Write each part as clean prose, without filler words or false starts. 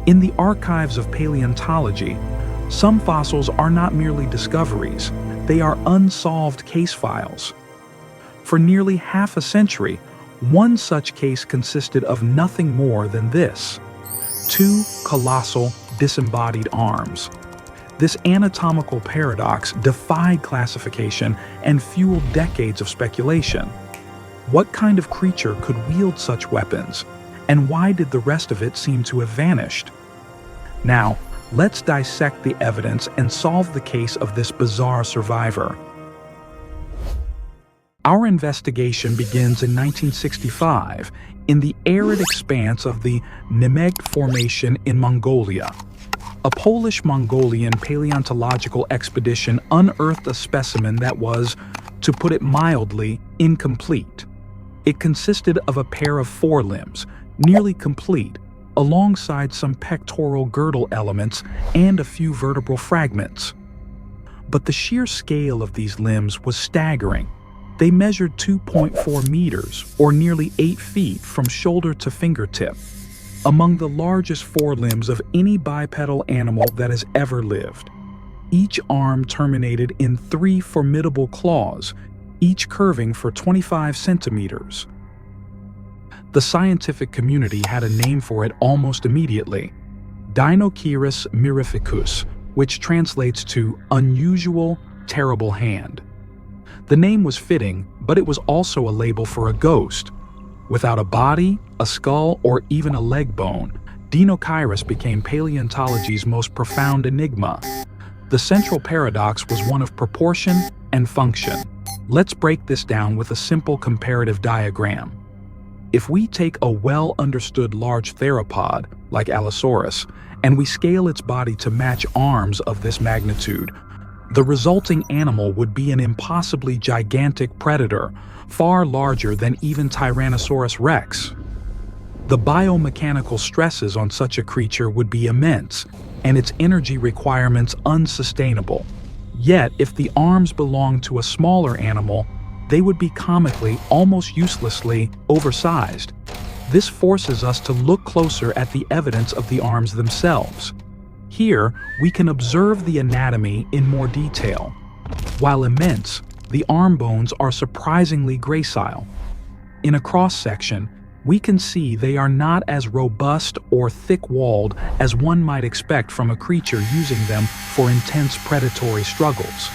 In the archives of paleontology, some fossils are not merely discoveries, they are unsolved case files. For nearly half a century, one such case consisted of nothing more than this: two colossal, disembodied arms. This anatomical paradox defied classification and fueled decades of speculation. What kind of creature could wield such weapons, and why did the rest of it seem to have vanished? Now, let's dissect the evidence and solve the case of this bizarre survivor. Our investigation begins in 1965 in the arid expanse of the Nemegt Formation in Mongolia. A Polish-Mongolian paleontological expedition unearthed a specimen that was, to put it mildly, incomplete. It consisted of a pair of forelimbs, nearly complete, alongside some pectoral girdle elements and a few vertebral fragments. But the sheer scale of these limbs was staggering. They measured 2.4 meters, or nearly 8 feet, from shoulder to fingertip, among the largest forelimbs of any bipedal animal that has ever lived. Each arm terminated in 3 formidable claws, each curving for 25 centimeters. The scientific community had a name for it almost immediately: Deinocheirus mirificus, which translates to unusual, terrible hand. The name was fitting, but it was also a label for a ghost. Without a body, a skull, or even a leg bone, Deinocheirus became paleontology's most profound enigma. The central paradox was one of proportion and function. Let's break this down with a simple comparative diagram. If we take a well-understood large theropod, like Allosaurus, and we scale its body to match arms of this magnitude, the resulting animal would be an impossibly gigantic predator, far larger than even Tyrannosaurus rex. The biomechanical stresses on such a creature would be immense, and its energy requirements unsustainable. Yet, if the arms belonged to a smaller animal, they would be comically, almost uselessly, oversized. This forces us to look closer at the evidence of the arms themselves. Here, we can observe the anatomy in more detail. While immense, the arm bones are surprisingly gracile. In a cross-section, we can see they are not as robust or thick-walled as one might expect from a creature using them for intense predatory struggles.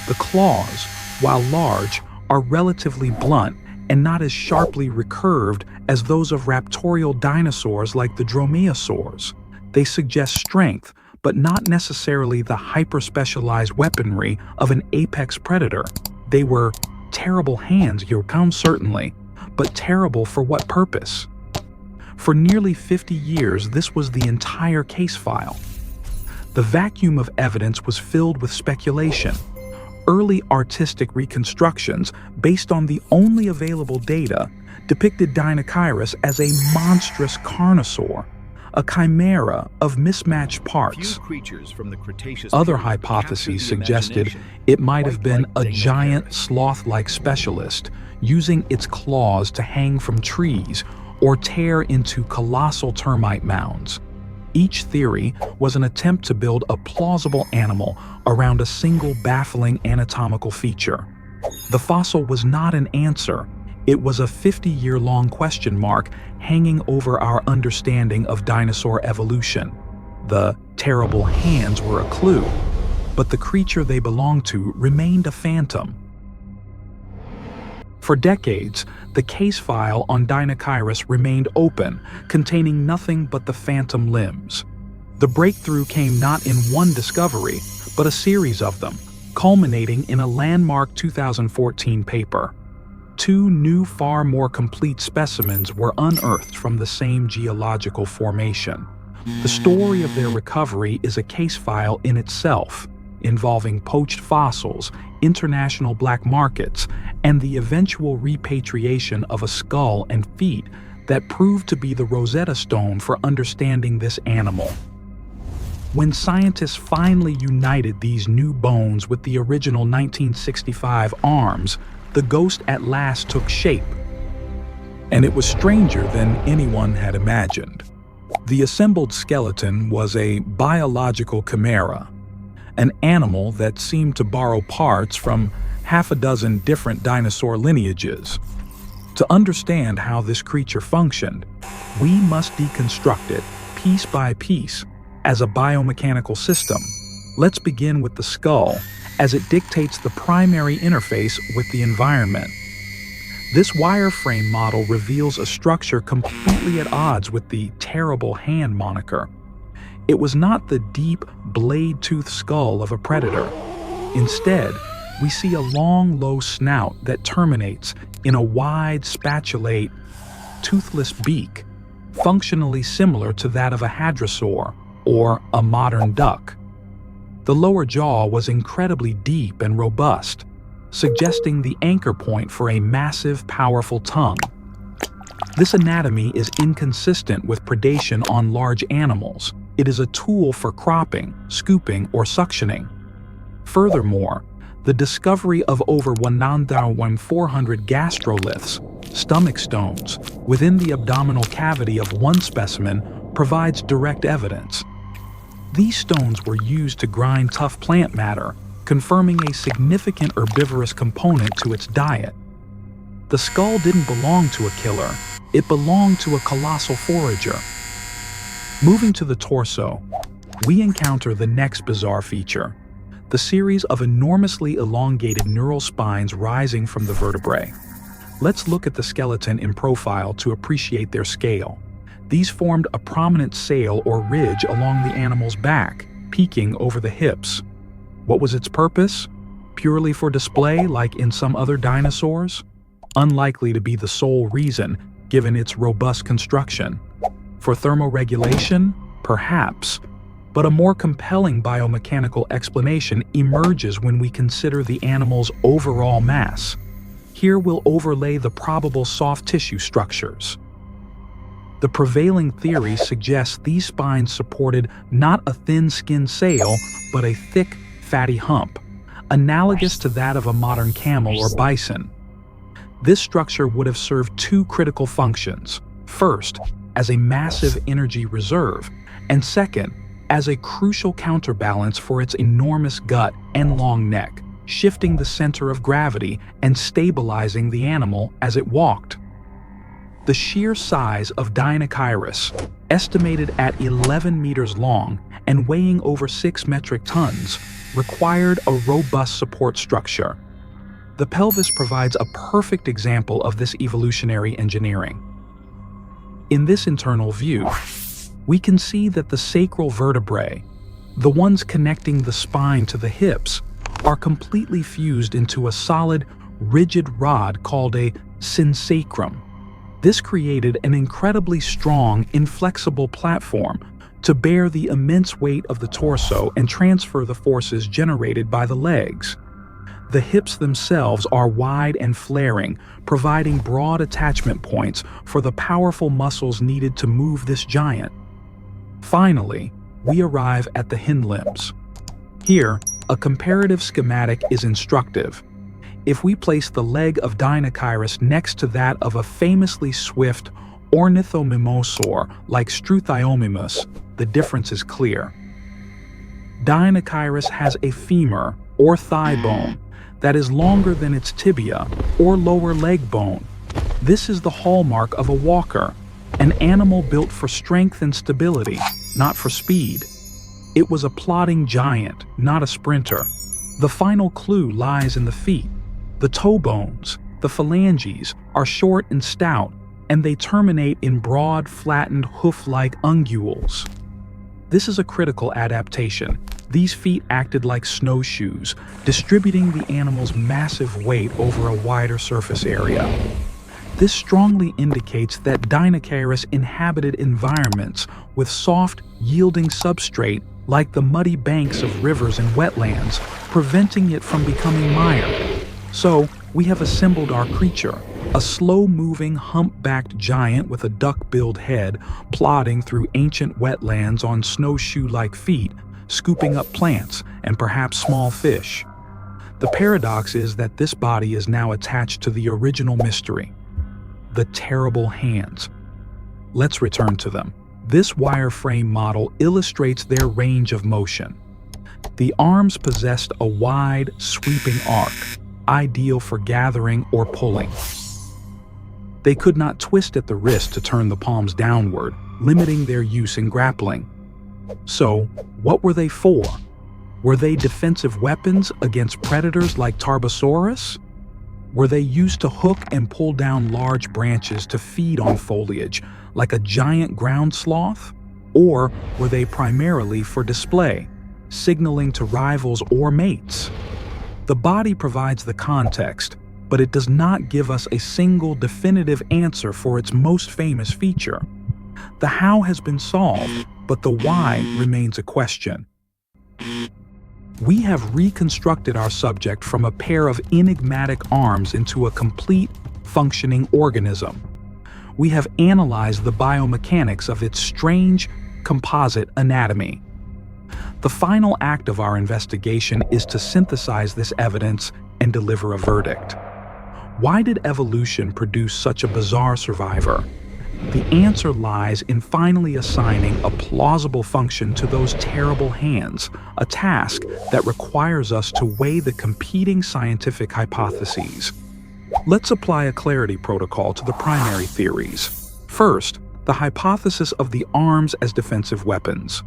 The claws, while large, are relatively blunt and not as sharply recurved as those of raptorial dinosaurs like the dromaeosaurs. They suggest strength, but not necessarily the hyper-specialized weaponry of an apex predator. They were terrible hands, certainly, but terrible for what purpose? For nearly 50 years, this was the entire case file. The vacuum of evidence was filled with speculation. Early artistic reconstructions, based on the only available data, depicted Deinocheirus as a monstrous carnosaur, a chimera of mismatched parts. Other hypotheses suggested it might have been a giant sloth-like specialist, using its claws to hang from trees or tear into colossal termite mounds. Each theory was an attempt to build a plausible animal around a single baffling anatomical feature. The fossil was not an answer. It was a 50-year-long question mark hanging over our understanding of dinosaur evolution. The terrible hands were a clue, but the creature they belonged to remained a phantom. For decades, the case file on Deinocheirus remained open, containing nothing but the phantom limbs. The breakthrough came not in one discovery, but a series of them, culminating in a landmark 2014 paper. 2 new, far more complete specimens were unearthed from the same geological formation. The story of their recovery is a case file in itself, involving poached fossils, international black markets, and the eventual repatriation of a skull and feet that proved to be the Rosetta Stone for understanding this animal. When scientists finally united these new bones with the original 1965 arms, the ghost at last took shape. And it was stranger than anyone had imagined. The assembled skeleton was a biological chimera, an animal that seemed to borrow parts from half a dozen different dinosaur lineages. To understand how this creature functioned, we must deconstruct it piece by piece as a biomechanical system. Let's begin with the skull, as it dictates the primary interface with the environment. This wireframe model reveals a structure completely at odds with the terrible hand moniker. It was not the deep, blade-toothed skull of a predator. Instead, we see a long, low snout that terminates in a wide, spatulate, toothless beak, functionally similar to that of a hadrosaur or a modern duck. The lower jaw was incredibly deep and robust, suggesting the anchor point for a massive, powerful tongue. This anatomy is inconsistent with predation on large animals. It is a tool for cropping, scooping, or suctioning. Furthermore, the discovery of over 1,400 gastroliths, stomach stones, within the abdominal cavity of one specimen provides direct evidence. These stones were used to grind tough plant matter, confirming a significant herbivorous component to its diet. The skull didn't belong to a killer, it belonged to a colossal forager. Moving to the torso, we encounter the next bizarre feature, the series of enormously elongated neural spines rising from the vertebrae. Let's look at the skeleton in profile to appreciate their scale. These formed a prominent sail or ridge along the animal's back, peaking over the hips. What was its purpose? Purely for display, like in some other dinosaurs? Unlikely to be the sole reason, given its robust construction. For thermoregulation? Perhaps. But a more compelling biomechanical explanation emerges when we consider the animal's overall mass. Here we'll overlay the probable soft tissue structures. The prevailing theory suggests these spines supported not a thin-skinned sail, but a thick, fatty hump, analogous to that of a modern camel or bison. This structure would have served two critical functions. First, as a massive energy reserve, and second, as a crucial counterbalance for its enormous gut and long neck, shifting the center of gravity and stabilizing the animal as it walked. The sheer size of Deinocheirus, estimated at 11 meters long and weighing over 6 metric tons, required a robust support structure. The pelvis provides a perfect example of this evolutionary engineering. In this internal view, we can see that the sacral vertebrae, the ones connecting the spine to the hips, are completely fused into a solid, rigid rod called a synsacrum. This created an incredibly strong, inflexible platform to bear the immense weight of the torso and transfer the forces generated by the legs. The hips themselves are wide and flaring, providing broad attachment points for the powerful muscles needed to move this giant. Finally, we arrive at the hind limbs. Here, a comparative schematic is instructive. If we place the leg of Deinocheirus next to that of a famously swift Ornithomimosaur like Struthiomimus, the difference is clear. Deinocheirus has a femur, or thigh bone, that is longer than its tibia, or lower leg bone. This is the hallmark of a walker, an animal built for strength and stability, not for speed. It was a plodding giant, not a sprinter. The final clue lies in the feet. The toe bones, the phalanges, are short and stout, and they terminate in broad, flattened, hoof-like unguals. This is a critical adaptation. These feet acted like snowshoes, distributing the animal's massive weight over a wider surface area. This strongly indicates that Deinocheirus inhabited environments with soft, yielding substrate like the muddy banks of rivers and wetlands, preventing it from becoming mired. So, we have assembled our creature, a slow-moving, humpbacked giant with a duck-billed head plodding through ancient wetlands on snowshoe-like feet, scooping up plants and perhaps small fish. The paradox is that this body is now attached to the original mystery, the terrible hands. Let's return to them. This wireframe model illustrates their range of motion. The arms possessed a wide, sweeping arc, ideal for gathering or pulling. They could not twist at the wrist to turn the palms downward, limiting their use in grappling. So, what were they for? Were they defensive weapons against predators like Tarbosaurus? Were they used to hook and pull down large branches to feed on foliage, like a giant ground sloth? Or were they primarily for display, signaling to rivals or mates? The body provides the context, but it does not give us a single definitive answer for its most famous feature. The how has been solved, but the why remains a question. We have reconstructed our subject from a pair of enigmatic arms into a complete, functioning organism. We have analyzed the biomechanics of its strange, composite anatomy. The final act of our investigation is to synthesize this evidence and deliver a verdict. Why did evolution produce such a bizarre survivor? The answer lies in finally assigning a plausible function to those terrible hands, a task that requires us to weigh the competing scientific hypotheses. Let's apply a clarity protocol to the primary theories. First, the hypothesis of the arms as defensive weapons.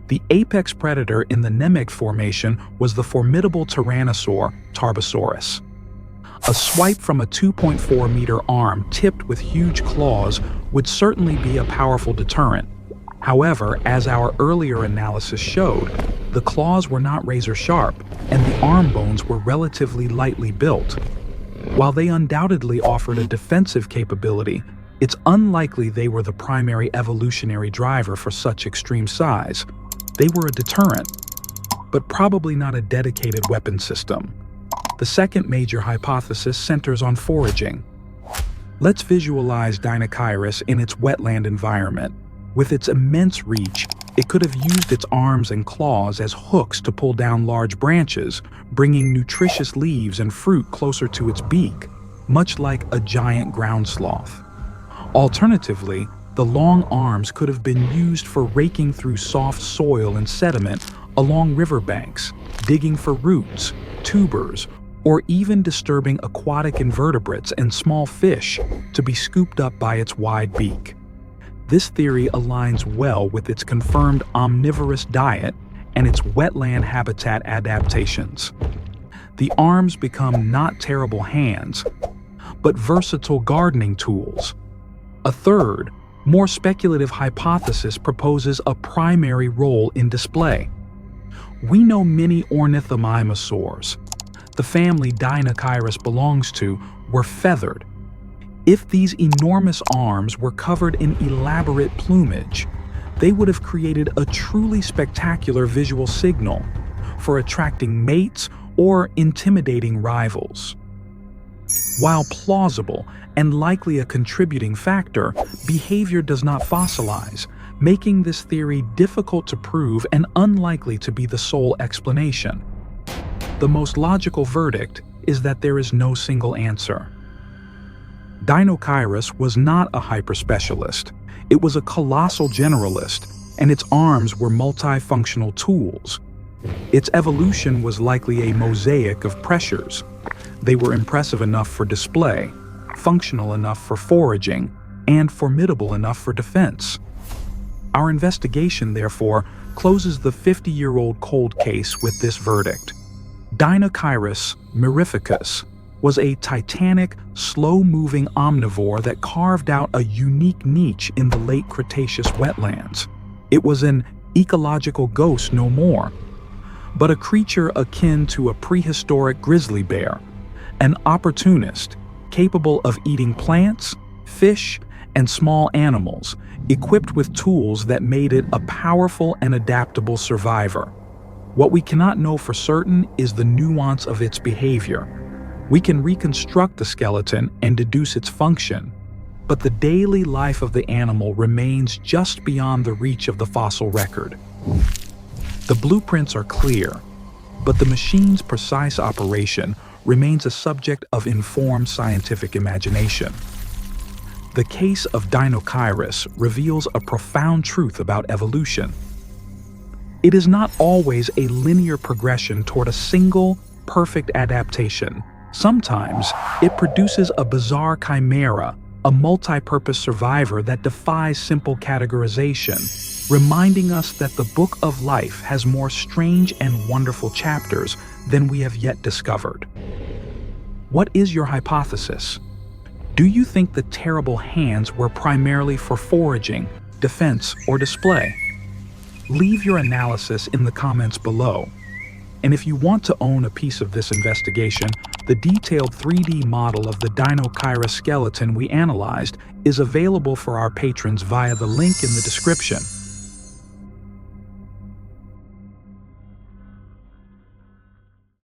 The apex predator in the Nemegt Formation was the formidable tyrannosaur Tarbosaurus. A swipe from a 2.4-meter arm tipped with huge claws would certainly be a powerful deterrent. However, as our earlier analysis showed, the claws were not razor-sharp, and the arm bones were relatively lightly built. While they undoubtedly offered a defensive capability, it's unlikely they were the primary evolutionary driver for such extreme size. They were a deterrent, but probably not a dedicated weapon system. The second major hypothesis centers on foraging. Let's visualize Deinocheirus in its wetland environment. With its immense reach, it could have used its arms and claws as hooks to pull down large branches, bringing nutritious leaves and fruit closer to its beak, much like a giant ground sloth. Alternatively, the long arms could have been used for raking through soft soil and sediment along riverbanks, digging for roots, tubers, or even disturbing aquatic invertebrates and small fish to be scooped up by its wide beak. This theory aligns well with its confirmed omnivorous diet and its wetland habitat adaptations. The arms become not terrible hands, but versatile gardening tools. A third, more speculative hypothesis proposes a primary role in display. We know many Ornithomimosaurs, the family Deinocheirus belongs to, were feathered. If these enormous arms were covered in elaborate plumage, they would have created a truly spectacular visual signal for attracting mates or intimidating rivals. While plausible and likely a contributing factor, behavior does not fossilize, making this theory difficult to prove and unlikely to be the sole explanation. The most logical verdict is that there is no single answer. Deinocheirus was not a hyperspecialist. It was a colossal generalist, and its arms were multifunctional tools. Its evolution was likely a mosaic of pressures. They were impressive enough for display, functional enough for foraging, and formidable enough for defense. Our investigation, therefore, closes the 50-year-old cold case with this verdict. Deinocheirus mirificus was a titanic, slow-moving omnivore that carved out a unique niche in the late Cretaceous wetlands. It was an ecological ghost no more, but a creature akin to a prehistoric grizzly bear, an opportunist capable of eating plants, fish, and small animals, equipped with tools that made it a powerful and adaptable survivor. What we cannot know for certain is the nuance of its behavior. We can reconstruct the skeleton and deduce its function, but the daily life of the animal remains just beyond the reach of the fossil record. The blueprints are clear, but the machine's precise operation remains a subject of informed scientific imagination. The case of Deinocheirus reveals a profound truth about evolution. It is not always a linear progression toward a single, perfect adaptation. Sometimes it produces a bizarre chimera, a multi-purpose survivor that defies simple categorization, reminding us that the book of life has more strange and wonderful chapters than we have yet discovered. What is your hypothesis? Do you think the terrible hands were primarily for foraging, defense, or display? Leave your analysis in the comments below. And if you want to own a piece of this investigation, the detailed 3D model of the Deinocheirus skeleton we analyzed is available for our patrons via the link in the description.